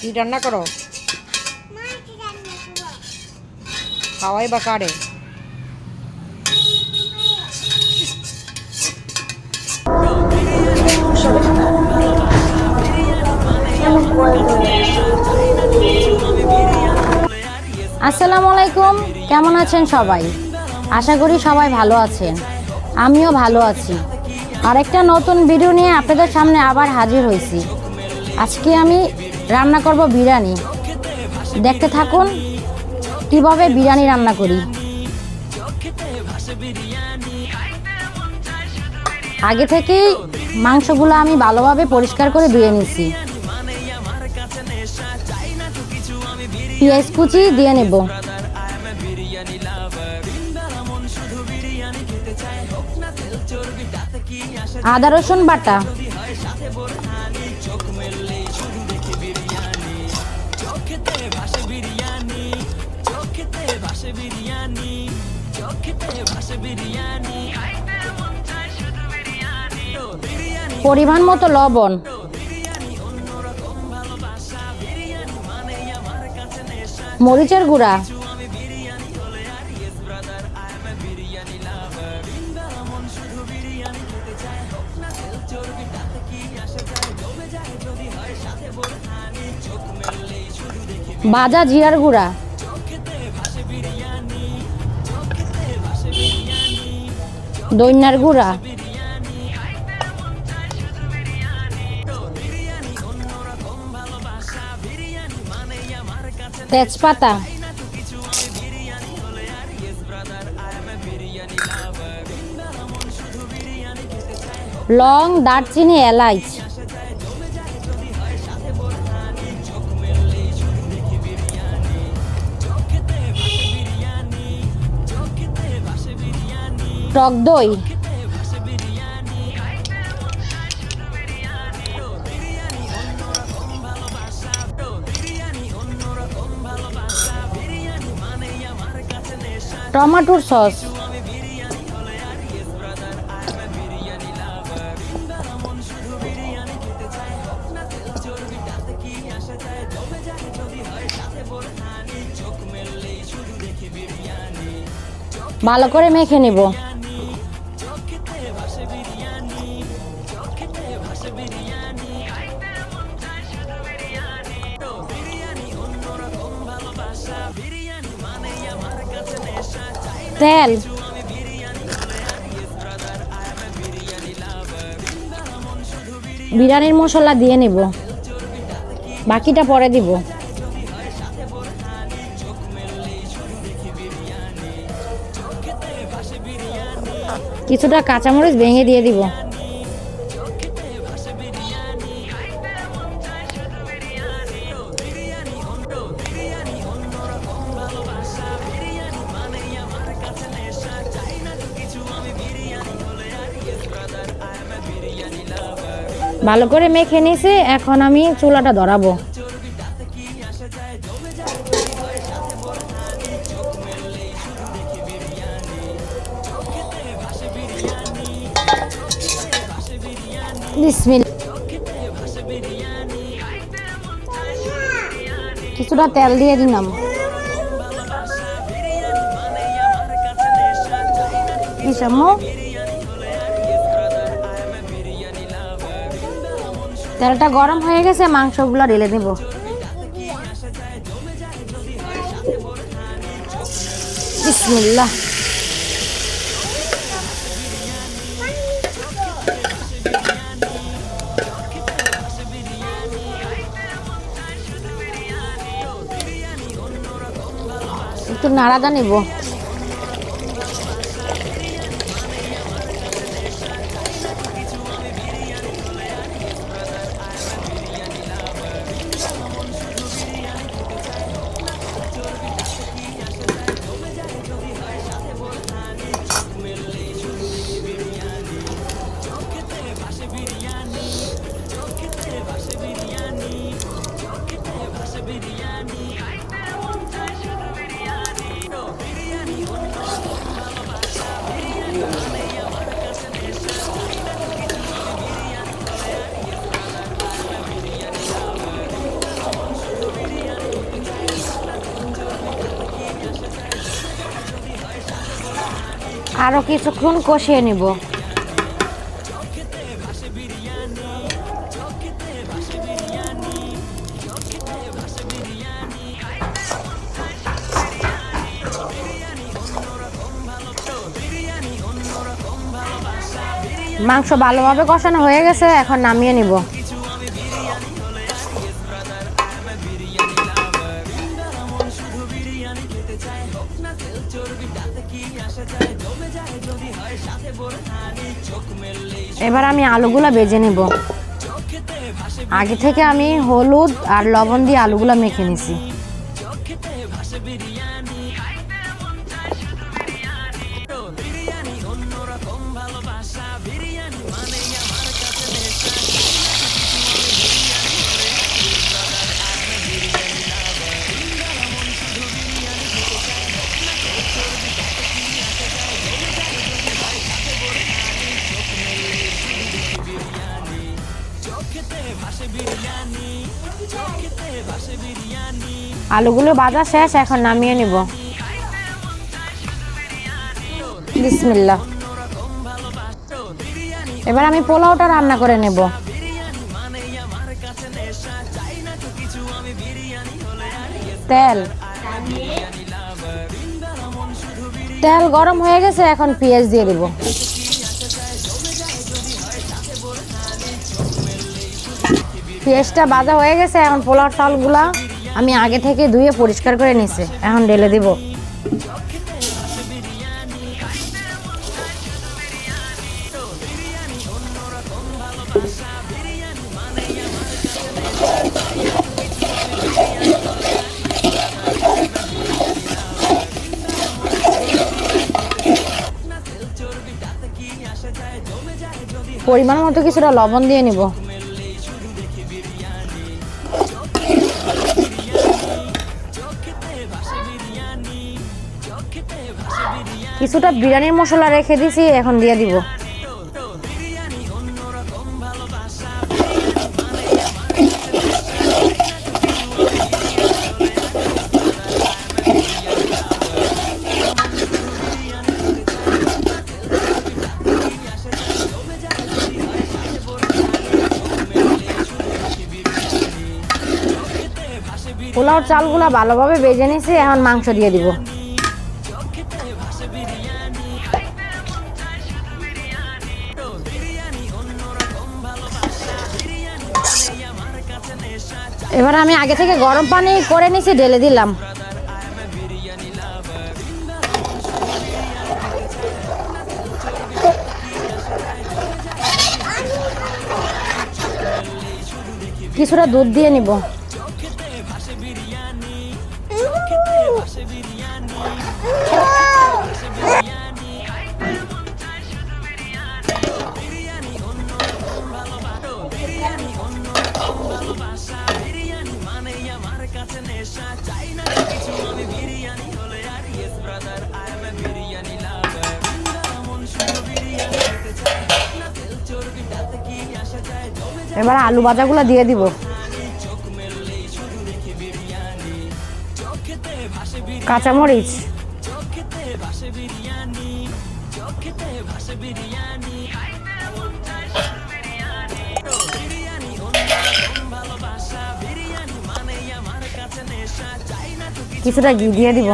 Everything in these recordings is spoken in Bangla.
কি রান্না করো? খাওয়াই বা কারে? আসসালামু আলাইকুম, কেমন আছেন সবাই? আশা করি সবাই ভালো আছেন, আমিও ভালো আছি। আরেকটা নতুন ভিডিও নিয়ে আপনাদের সামনে আবার হাজির হয়েছি। আজকে আমি রান্না করব বিরিয়ানি। দেখতে থাকুন কিভাবে বিরিয়ানি রান্না করি। আগে থেকেই মাংসগুলো আমি ভালোভাবে পরিষ্কার করে ধুয়ে নিছি। পেঁয়াজ কুচি দিয়ে নেব, আদা রসুন বাটা, পরিমাণ মতো লবণ, মরিচের গুঁড়া, ভাজা জিরার গুঁড়া, ধনিয়ার গুঁড়া, তেজপাতা, লং, দারচিনি, এলাচ, টক দই, টমেটোর সস, ভালো করে মেখে নেব। তেল, বিরিয়ানির মশলা দিয়ে নেব, বাকিটা পরে দিব। কিছুটা কাঁচামরিচ ভেঙে দিয়ে দিব। ভালো করে মেখে নিয়েছি, এখন আমি চুলাটা ধরাবো। বিসমিল্লাহ। কিছুটা তেল দিয়ে দিলাম। তেলটা গরম হয়ে গেছে, মাংসগুলো ঢেলে দেব। বিসমিল্লাহ। একটু নাড়াদা নেব। আরো কিছুক্ষণ কষিয়ে নিব। মাংস ভালোভাবে কষানো হয়ে গেছে, এখন নামিয়ে নিব। এবার আমি আলুগুলা ভেজে নিব। আগে থেকে আমি হলুদ আর লবণ দিয়ে আলুগুলা মেখে নিছি। আলুগুলো ভাজা শেষ, এখন নামিয়ে নিব। বিসমিল্লাহ। এবার আমি পোলাওটা রান্না করে নেব। তেল গরম হয়ে গেছে, এখন পেঁয়াজ দিয়ে দিব। পেঁয়াজটা ভাজা হয়ে গেছে, এখন পোলাওর চালগুলা আমি আগে থেকে ধুয়ে পরিষ্কার করে নিছি, এখন ঢেলে দিব। পরিমাণ মতো কিছুটা লবণ দিয়ে নিব। কিছুটা বিরিয়ানির মশলা রেখে দিছি, এখন দিয়ে দিব। পোলাওর চালগুলা ভালোভাবে ভেজে নিছি, এখন মাংস দিয়ে দিব। এবার আমি আগে থেকে গরম পানি করে নিছি, ঢেলে দিলাম। কিছুটা দুধ দিয়ে নিব। এবার আলু ভাজাগুলো দিয়ে দিব। কাঁচামরিচ, কিছুটা ঘি দিয়ে দিব।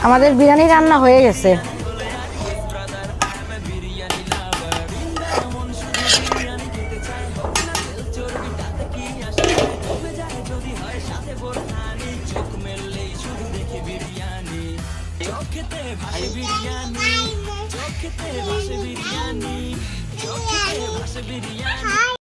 আমাদের বিরিয়ানি রান্না হয়ে গেছে। Hi.